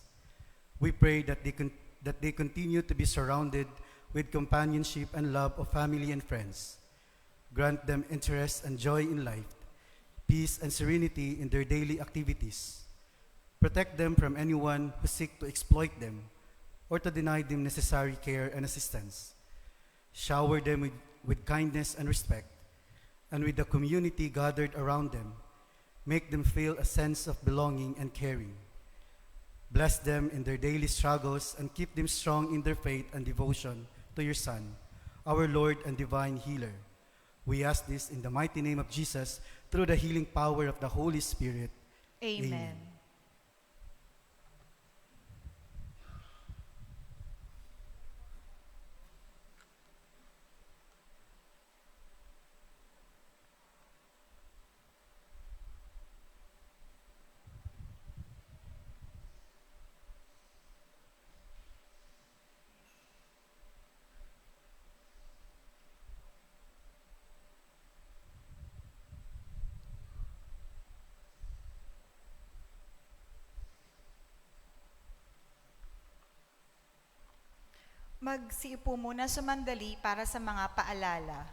We pray that they continue to be surrounded with companionship and love of family and friends. Grant them interest and joy in life, peace and serenity in their daily activities. Protect them from anyone who seek to exploit them or to deny them necessary care and assistance. Shower them with kindness and respect, and with the community gathered around them, make them feel a sense of belonging and caring. Bless them in their daily struggles and keep them strong in their faith and devotion to your Son, our Lord and divine healer. We ask this in the mighty name of Jesus, through the healing power of the Holy Spirit. Amen. Magsiupo muna sumandali para sa mga paalala.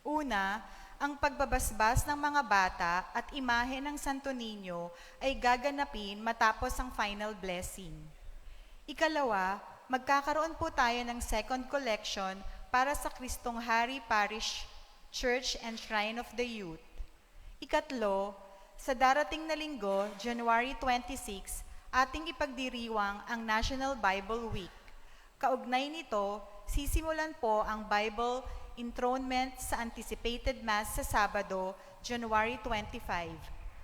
Una, ang pagbabasbas ng mga bata at imahe ng Santo Niño ay gaganapin matapos ang final blessing. Ikalawa, magkakaroon po tayo ng second collection para sa Kristong Hari Parish Church and Shrine of the Youth. Ikatlo, sa darating na linggo, January 26, ating ipagdiriwang ang National Bible Week. Kaugnay nito, sisimulan po ang Bible enthronement sa anticipated Mass sa Sabado, January 25.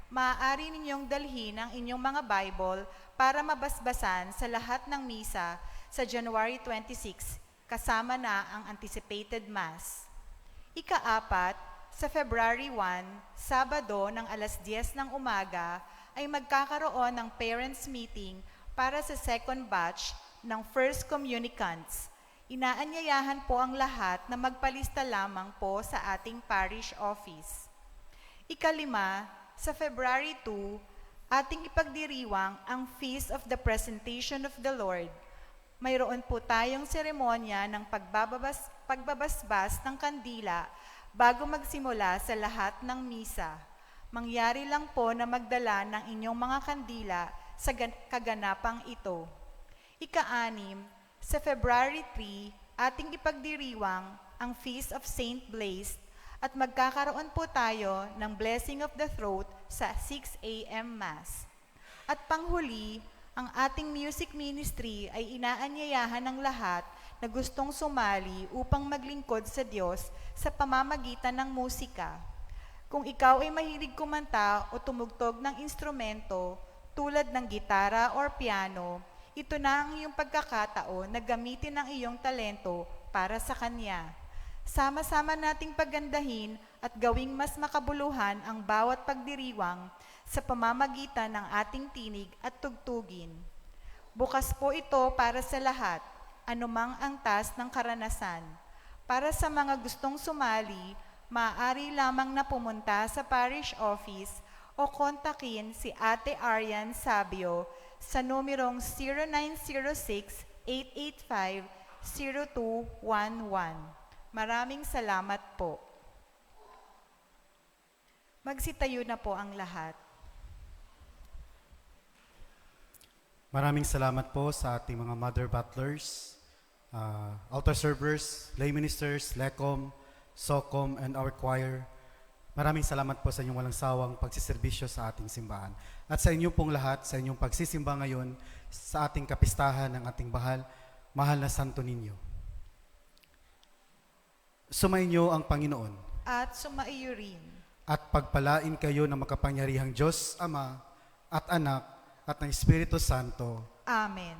Maaari ninyong dalhin ang inyong mga Bible para mabasbasan sa lahat ng misa sa January 26, kasama na ang anticipated Mass. Ikaapat, sa February 1, Sabado ng alas 10 ng umaga, ay magkakaroon ng parents meeting para sa second batch ng First Communicants. Inaanyayahan po ang lahat na magpalista lamang po sa ating parish office. Ikalima, sa February 2, ating ipagdiriwang ang Feast of the Presentation of the Lord. Mayroon po tayong seremonya ng pagbabasbas ng kandila bago magsimula sa lahat ng misa. Mangyari lang po na magdala ng inyong mga kandila sa kaganapang ito. Ika-anim, sa February 3, ating ipagdiriwang ang Feast of Saint Blaise at magkakaroon po tayo ng Blessing of the Throat sa 6 a.m. Mass. At panghuli, ang ating music ministry ay inaanyayahan ng lahat na gustong sumali upang maglingkod sa Diyos sa pamamagitan ng musika. Kung ikaw ay mahilig kumanta o tumugtog ng instrumento, tulad ng gitara or piano, ito na ang iyong pagkakataon na gamitin ang iyong talento para sa Kanya. Sama-sama nating pagandahin at gawing mas makabuluhan ang bawat pagdiriwang sa pamamagitan ng ating tinig at tugtugin. Bukas po ito para sa lahat, anumang angtas ng karanasan. Para sa mga gustong sumali, maaari lamang na pumunta sa parish office o kontakin si Ate Arian Sabio sa numerong 0906-885-0211. Maraming salamat po. Magsitayo na po ang lahat. Maraming salamat po sa ating mga mother butlers, altar servers, lay ministers, LECOM, SOCOM, and our choir. Maraming salamat po sa inyong walang sawang pagsiservisyo sa ating simbahan. At sa inyo pong lahat, sa inyong pagsisimba ngayon sa ating kapistahan ng ating mahal na Santo Niño. Sumainyo ang Panginoon At sumaiyo rin. at pagpalain kayo ng makapangyarihang Diyos, Ama at Anak at ng Espiritu Santo. Amen.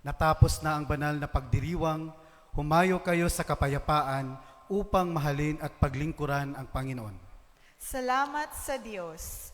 Natapos na ang banal na pagdiriwang, humayo kayo sa kapayapaan upang mahalin at paglingkuran ang Panginoon. Salamat sa Diyos.